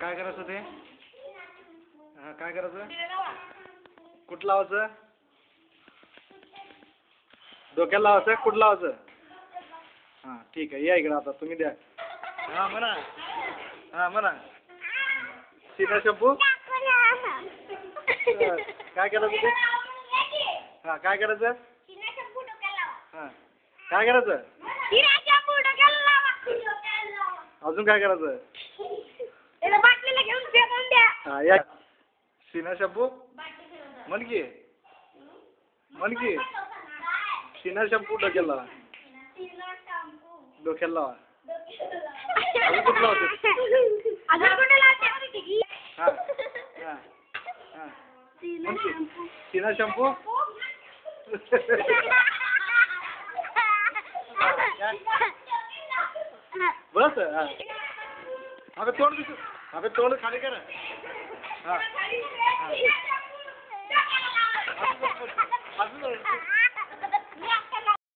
काय करायचं ते? काय करायचं? कुठं लावायचं? डोक्याला लावायचं? कुठं लावायचं? ठीक आहे, या इकडे आता तुम्ही द्या. म्हणा. म्हणा. सीना शॅम्पू. काय करायचं ते? काय करायचं? काय करायचं? अजून काय करायचं? या सीना शॅम्पू. म्हण की सीना शॅम्पू डोक्याला लावा. डोक्याला लावा. अजून कुठं लावते? सीना शॅम्पू. बस. अगं तोंड खाली करा.